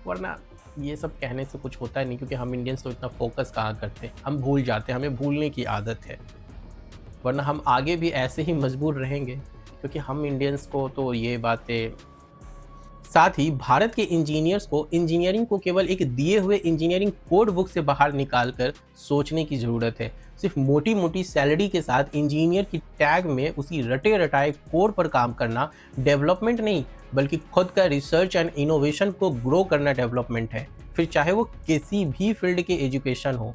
वरना ये सब कहने से कुछ होता नहीं, क्योंकि हम इंडियंस तो इतना फोकस कहाँ करते हैं, हम भूल जाते हैं, हमें भूलने की आदत है। वरना हम आगे भी ऐसे ही मजबूर रहेंगे, क्योंकि हम इंडियंस को तो ये बातें। साथ ही भारत के इंजीनियर्स को इंजीनियरिंग को केवल एक दिए हुए इंजीनियरिंग कोड बुक से बाहर निकालकर सोचने की ज़रूरत है। सिर्फ मोटी मोटी सैलरी के साथ इंजीनियर की टैग में उसी रटे रटाए कोड पर काम करना डेवलपमेंट नहीं, बल्कि खुद का रिसर्च एंड इनोवेशन को ग्रो करना डेवलपमेंट है, फिर चाहे वो किसी भी फील्ड के एजुकेशन हो।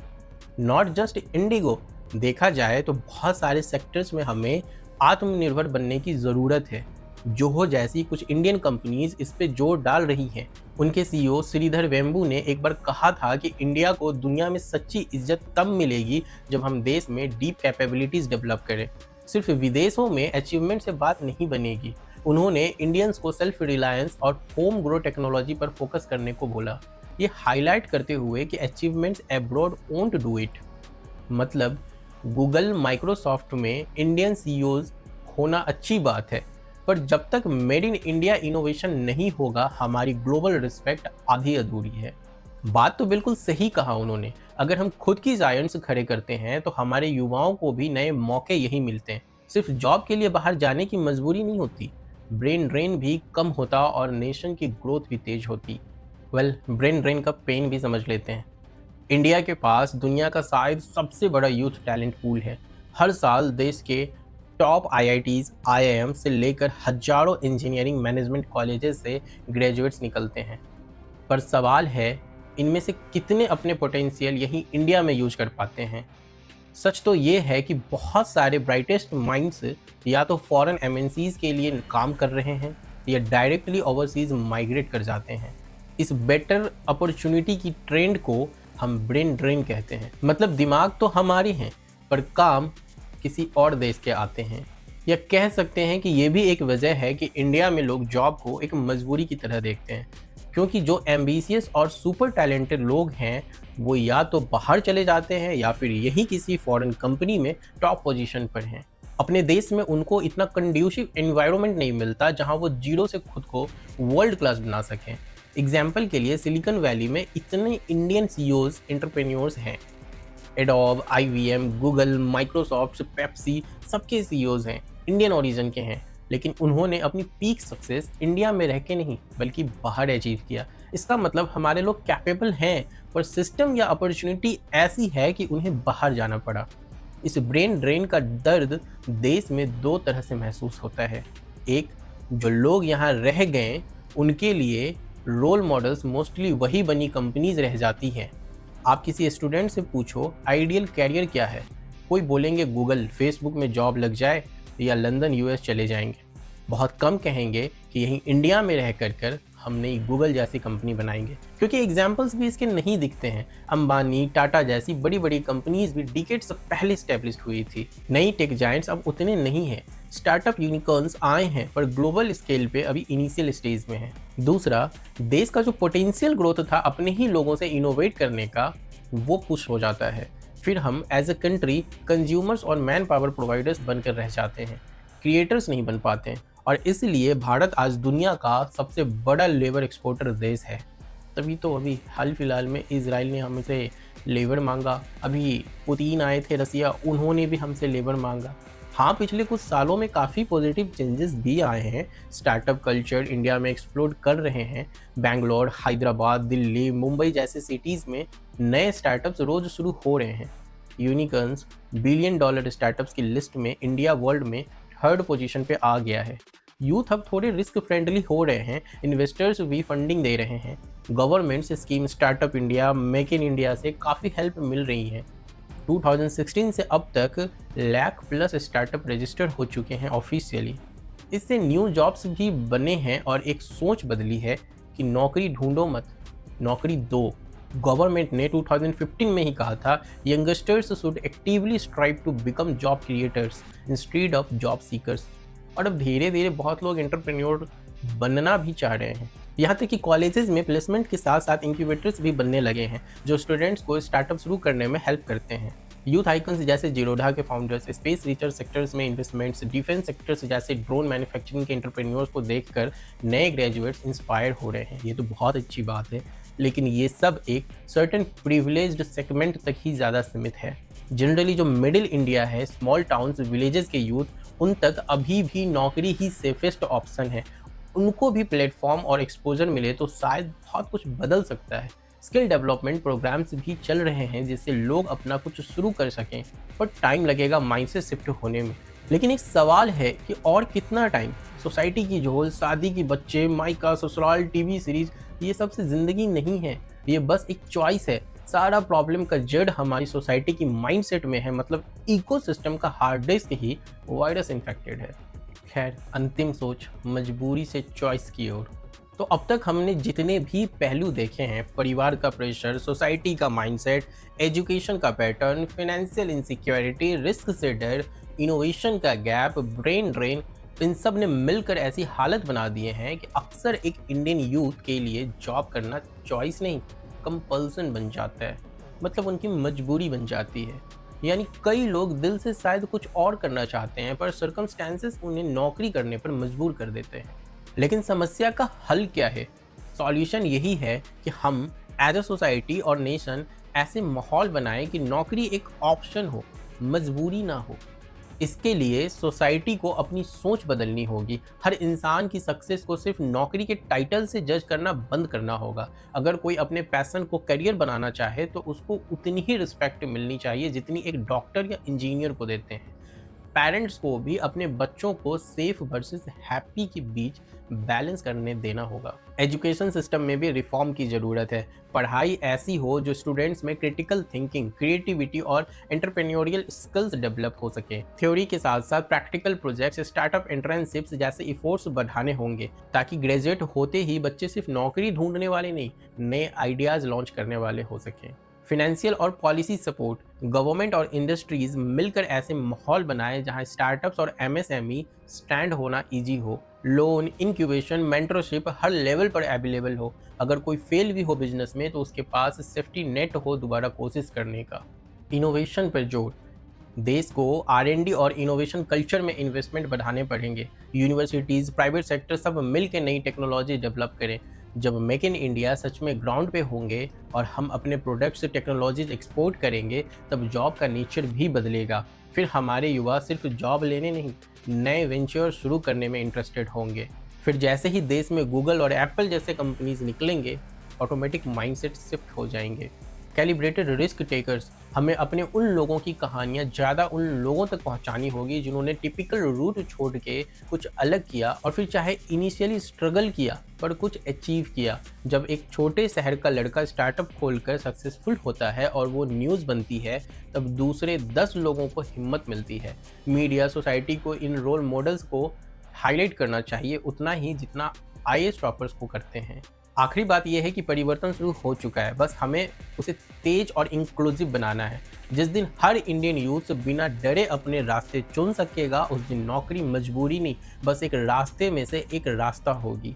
नॉट जस्ट इंडिगो, देखा जाए तो बहुत सारे सेक्टर्स में हमें आत्मनिर्भर बनने की ज़रूरत है। जोहो जैसी कुछ इंडियन कंपनीज इस पे जोर डाल रही हैं। उनके सीईओ श्रीधर वेम्बू ने एक बार कहा था कि इंडिया को दुनिया में सच्ची इज्जत तब मिलेगी जब हम देश में डीप कैपेबिलिटीज़ डेवलप करें। सिर्फ विदेशों में अचीवमेंट से बात नहीं बनेगी। उन्होंने इंडियंस को सेल्फ रिलायंस और होम ग्रो टेक्नोलॉजी पर फोकस करने को बोला, ये हाईलाइट करते हुए कि achievements abroad won't do it. मतलब गूगल माइक्रोसॉफ्ट में इंडियन सीईओज होना अच्छी बात है, पर जब तक मेड इन इंडिया इनोवेशन नहीं होगा, हमारी ग्लोबल रिस्पेक्ट आधी अधूरी है। बात तो बिल्कुल सही कहा उन्होंने। अगर हम खुद की जायंट्स खड़े करते हैं तो हमारे युवाओं को भी नए मौके यही मिलते हैं। सिर्फ जॉब के लिए बाहर जाने की मजबूरी नहीं होती, ब्रेन ड्रेन भी कम होता और नेशन की ग्रोथ भी तेज होती। ब्रेन ड्रेन का पेन भी समझ लेते हैं। इंडिया के पास दुनिया का शायद सबसे बड़ा यूथ टैलेंट पूल है। हर साल देश के टॉप आईआईटीज़, आईआईएम से लेकर हजारों इंजीनियरिंग मैनेजमेंट कॉलेजेस से ग्रेजुएट्स निकलते हैं। पर सवाल है, इनमें से कितने अपने पोटेंशियल यही इंडिया में यूज कर पाते हैं। सच तो ये है कि बहुत सारे ब्राइटेस्ट माइंड्स या तो फॉरेन एमएनसीज के लिए काम कर रहे हैं या डायरेक्टली ओवरसीज माइग्रेट कर जाते हैं। इस बेटर अपॉर्चुनिटी की ट्रेंड को हम ब्रेन ड्रेन कहते हैं। मतलब दिमाग तो हमारे हैं, पर काम किसी और देश के आते हैं। या कह सकते हैं कि ये भी एक वजह है कि इंडिया में लोग जॉब को एक मजबूरी की तरह देखते हैं, क्योंकि जो एम्बिशियस और सुपर टैलेंटेड लोग हैं वो या तो बाहर चले जाते हैं या फिर यही किसी फॉरेन कंपनी में टॉप पोजीशन पर हैं। अपने देश में उनको इतना कंड्यूसिव एनवायरनमेंट नहीं मिलता जहां वो जीरो से खुद को वर्ल्ड क्लास बना सकें। एग्जाम्पल के लिए सिलिकॉन वैली में इतने इंडियन सीईओज, एंटरप्रेन्योर्स हैं। Adobe, IVM, Google, Microsoft, Pepsi, सबके सीईओज हैं, इंडियन ओरिजिन के हैं, लेकिन उन्होंने अपनी पीक सक्सेस इंडिया में रह के नहीं बल्कि बाहर अचीव किया। इसका मतलब हमारे लोग कैपेबल हैं, पर सिस्टम या अपॉर्चुनिटी ऐसी है कि उन्हें बाहर जाना पड़ा। इस ब्रेन ड्रेन का दर्द देश में दो तरह से महसूस होता है। एक, जो लोग यहाँ रह गए उनके लिए रोल मॉडल्स मोस्टली वही बनी कंपनीज रह जाती हैं। आप किसी स्टूडेंट से पूछो आइडियल कैरियर क्या है, कोई बोलेंगे गूगल, फेसबुक में जॉब लग जाए या लंदन यूएस चले जाएंगे। बहुत कम कहेंगे कि यहीं इंडिया में रह कर हम नई गूगल जैसी कंपनी बनाएंगे, क्योंकि एग्जाम्पल्स भी इसके नहीं दिखते हैं। अंबानी, टाटा जैसी बड़ी बड़ी कंपनीज भी डिकेड्स पहले स्टैब्लिश्ड हुई थी। नई टेक जायंट्स अब उतने नहीं हैं। स्टार्टअप यूनिकॉर्न्स आए हैं, पर ग्लोबल स्केल पे अभी इनिशियल स्टेज में हैं। दूसरा, देश का जो पोटेंशियल ग्रोथ था अपने ही लोगों से इनोवेट करने का, वो पुश हो जाता है। फिर हम एज अ कंट्री कंज्यूमर्स और मैन पावर प्रोवाइडर्स बनकर रह जाते हैं, क्रिएटर्स नहीं बन पाते हैं। और इसलिए भारत आज दुनिया का सबसे बड़ा लेबर एक्सपोर्टर देश है। तभी तो अभी हाल फिलहाल में इजराइल ने हमसे लेबर मांगा, अभी पुतिन आए थे रसिया, उन्होंने भी हमसे लेबर मांगा। हाँ, पिछले कुछ सालों में काफ़ी पॉजिटिव चेंजेस भी आए हैं। स्टार्टअप कल्चर इंडिया में एक्सप्लोड कर रहे हैं। बेंगलोर, हैदराबाद, दिल्ली, मुंबई जैसे सिटीज़ में नए स्टार्टअप्स रोज शुरू हो रहे हैं। यूनिकॉर्न्स, $1 बिलियन स्टार्टअप्स की लिस्ट में इंडिया वर्ल्ड में 3rd पोजीशन पे आ गया है। यूथ अब थोड़े रिस्क फ्रेंडली हो रहे हैं, इन्वेस्टर्स भी फंडिंग दे रहे हैं, गवर्नमेंट से scheme startup India, make in India से काफ़ी हेल्प मिल रही है। 2016 से अब तक लाख प्लस स्टार्टअप रजिस्टर हो चुके हैं ऑफिशियली। इससे न्यू जॉब्स भी बने हैं और एक सोच बदली है कि नौकरी ढूंढो मत, नौकरी दो। गवर्नमेंट ने 2015 में ही कहा था youngsters should actively strive to become job creators instead of job seekers. और अब धीरे धीरे बहुत लोग एंटरप्रेन्योर बनना भी चाह रहे हैं। यहाँ तक कि कॉलेजेस में प्लेसमेंट के साथ साथ इंक्यूबेटर्स भी बनने लगे हैं जो स्टूडेंट्स को स्टार्टअप शुरू करने में हेल्प करते हैं। यूथ आइकन्स जैसे जीरोधा के फाउंडर्स, स्पेस रिसर्च सेक्टर्स में इन्वेस्टमेंट्स, डिफेंस सेक्टर्स जैसे ड्रोन मैन्युफैक्चरिंग के एंटरप्रेन्योर्स को देखकर नए ग्रेजुएट्स इंस्पायर हो रहे हैं। ये तो बहुत अच्छी बात है, लेकिन ये सब एक सर्टेन प्रिविलेज्ड सेगमेंट तक ही ज़्यादा सीमित है। जनरली जो मिडिल इंडिया है, स्मॉल टाउन्स, विलेजेस के यूथ, उन तक अभी भी नौकरी ही सेफेस्ट ऑप्शन है। उनको भी प्लेटफॉर्म और एक्सपोजर मिले तो शायद बहुत कुछ बदल सकता है। स्किल डेवलपमेंट प्रोग्राम्स भी चल रहे हैं जिससे लोग अपना कुछ शुरू कर सकें, पर टाइम लगेगा माइंडसेट शिफ्ट होने में। लेकिन एक सवाल है कि और कितना टाइम? सोसाइटी की झोल, शादी के बच्चे, मायका, ससुराल, टीवी सीरीज, ये सबसे ज़िंदगी नहीं है, ये बस एक चॉइस है। सारा प्रॉब्लम का जड़ हमारी सोसाइटी की माइंडसेट में है, मतलब इकोसिस्टम का हार्ड डिस्क ही वायरस इन्फेक्टेड है। खैर, अंतिम सोच मजबूरी से चॉइस की ओर। तो अब तक हमने जितने भी पहलू देखे हैं, परिवार का प्रेशर, सोसाइटी का माइंडसेट, एजुकेशन का पैटर्न, फाइनेंशियल इनसिक्योरिटी, रिस्क से डर, इनोवेशन का गैप, ब्रेन ड्रेन, इन सब ने मिलकर ऐसी हालत बना दिए हैं कि अक्सर एक इंडियन यूथ के लिए जॉब करना चॉइस नहीं, कंपल्सन बन जाता है। मतलब उनकी मजबूरी बन जाती है। यानी कई लोग दिल से शायद कुछ और करना चाहते हैं, पर सर्कमस्टेंसेस उन्हें नौकरी करने पर मजबूर कर देते हैं। लेकिन समस्या का हल क्या है? सॉल्यूशन यही है कि हम एज अ सोसाइटी और नेशन ऐसे माहौल बनाएं कि नौकरी एक ऑप्शन हो, मजबूरी ना हो। इसके लिए सोसाइटी को अपनी सोच बदलनी होगी। हर इंसान की सक्सेस को सिर्फ नौकरी के टाइटल से जज करना बंद करना होगा। अगर कोई अपने पैशन को करियर बनाना चाहे तो उसको उतनी ही रिस्पेक्ट मिलनी चाहिए जितनी एक डॉक्टर या इंजीनियर को देते हैं। पेरेंट्स को भी अपने बच्चों को सेफ वर्सेस हैप्पी के बीच बैलेंस करने देना होगा। एजुकेशन सिस्टम में भी रिफॉर्म की ज़रूरत है। पढ़ाई ऐसी हो जो स्टूडेंट्स में क्रिटिकल थिंकिंग, क्रिएटिविटी और एंटरप्रेन्योरियल स्किल्स डेवलप हो सके। थ्योरी के साथ साथ प्रैक्टिकल प्रोजेक्ट्स, स्टार्टअप इंटर्नशिप्स जैसे इफोर्ट्स बढ़ाने होंगे ताकि ग्रेजुएट होते ही बच्चे सिर्फ नौकरी ढूंढने वाले नहीं, नए आइडियाज़ लॉन्च करने वाले हो सकें। फिनेंशियल और पॉलिसी सपोर्ट, गवर्नमेंट और इंडस्ट्रीज मिलकर ऐसे माहौल बनाए जहां स्टार्टअप्स और एमएसएमई स्टैंड होना इजी हो। लोन, इंक्यूबेशन, मेंटरशिप हर लेवल पर अवेलेबल हो। अगर कोई फेल भी हो बिजनेस में तो उसके पास सेफ्टी नेट हो दोबारा कोशिश करने का। इनोवेशन पर जोर, देश को आर&डी और इनोवेशन कल्चर में इन्वेस्टमेंट बढ़ाने पड़ेंगे। यूनिवर्सिटीज़, प्राइवेट सेक्टर सब मिलकर नई टेक्नोलॉजी डेवलप करें। जब मेक इन इंडिया सच में ग्राउंड पे होंगे और हम अपने प्रोडक्ट्स टेक्नोलॉजीज एक्सपोर्ट करेंगे, तब जॉब का नेचर भी बदलेगा। फिर हमारे युवा सिर्फ जॉब लेने नहीं, नए वेंचर शुरू करने में इंटरेस्टेड होंगे। फिर जैसे ही देश में गूगल और एप्पल जैसे कंपनीज निकलेंगे, ऑटोमेटिक माइंडसेट शिफ्ट हो जाएंगे। कैलिब्रेटेड रिस्क टेकर्स, हमें अपने उन लोगों की कहानियाँ ज़्यादा उन लोगों तक पहुँचानी होगी जिन्होंने टिपिकल रूट छोड़ के कुछ अलग किया और फिर चाहे इनिशियली स्ट्रगल किया पर कुछ अचीव किया। जब एक छोटे शहर का लड़का स्टार्टअप खोलकर सक्सेसफुल होता है और वो न्यूज़ बनती है, तब दूसरे 10 लोगों को हिम्मत मिलती है। मीडिया, सोसाइटी को इन रोल मॉडल्स को हाईलाइट करना चाहिए उतना ही जितना आईएएस टॉपर्स को करते हैं। आखिरी बात यह है कि परिवर्तन शुरू हो चुका है, बस हमें उसे तेज और इंक्लूसिव बनाना है। जिस दिन हर इंडियन यूथ बिना डरे अपने रास्ते चुन सकेगा, उस दिन नौकरी मजबूरी नहीं, बस एक रास्ते में से एक रास्ता होगी।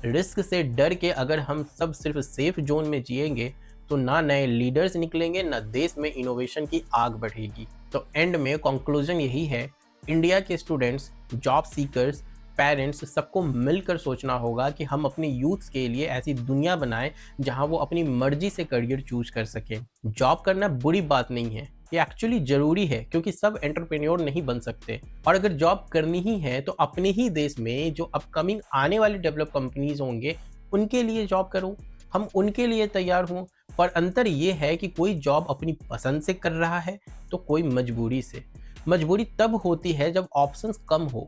रिस्क से डर के अगर हम सब सिर्फ सेफ जोन में जिएंगे तो ना नए लीडर्स निकलेंगे, ना देश में इनोवेशन की आग बढ़ेगी। तो एंड में कंक्लूजन यही है, इंडिया के स्टूडेंट्स, जॉब सीकर्स, पेरेंट्स, सबको मिलकर सोचना होगा कि हम अपने यूथ्स के लिए ऐसी दुनिया बनाएं जहां वो अपनी मर्जी से करियर चूज कर सकें। जॉब करना बुरी बात नहीं है, ये एक्चुअली जरूरी है क्योंकि सब एंटरप्रेन्योर नहीं बन सकते। और अगर जॉब करनी ही है तो अपने ही देश में जो अपकमिंग आने वाले डेवलप कंपनीज होंगे उनके लिए जॉब करो, हम उनके लिए तैयार हों। पर अंतर ये है कि कोई जॉब अपनी पसंद से कर रहा है तो कोई मजबूरी से। मजबूरी तब होती है जब ऑप्शंस कम हो,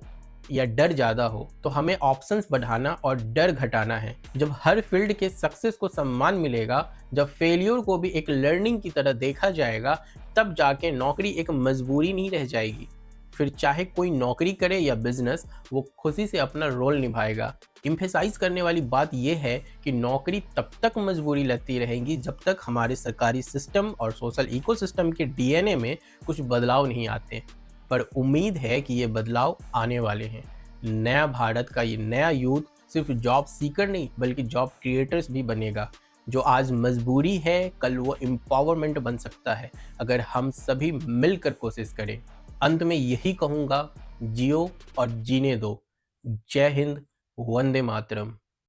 या डर ज़्यादा हो, तो हमें ऑप्शंस बढ़ाना और डर घटाना है। जब हर फील्ड के सक्सेस को सम्मान मिलेगा, जब फेलियर को भी एक लर्निंग की तरह देखा जाएगा, तब जाके नौकरी एक मजबूरी नहीं रह जाएगी। फिर चाहे कोई नौकरी करे या बिजनेस, वो खुशी से अपना रोल निभाएगा। इम्फेसाइज करने वाली बात यह है कि नौकरी तब तक मजबूरी लगती रहेगी जब तक हमारे सरकारी सिस्टम और सोशल इकोसिस्टम के डीएनए में कुछ बदलाव नहीं आते। पर उम्मीद है कि ये बदलाव आने वाले हैं। नया भारत का ये नया यूथ सिर्फ जॉब सीकर नहीं बल्कि जॉब क्रिएटर्स भी बनेगा। जो आज मजबूरी है, कल वो एम्पावरमेंट बन सकता है अगर हम सभी मिलकर कोशिश करें। अंत में यही कहूँगा, जियो और जीने दो। जय हिंद, वंदे मातरम।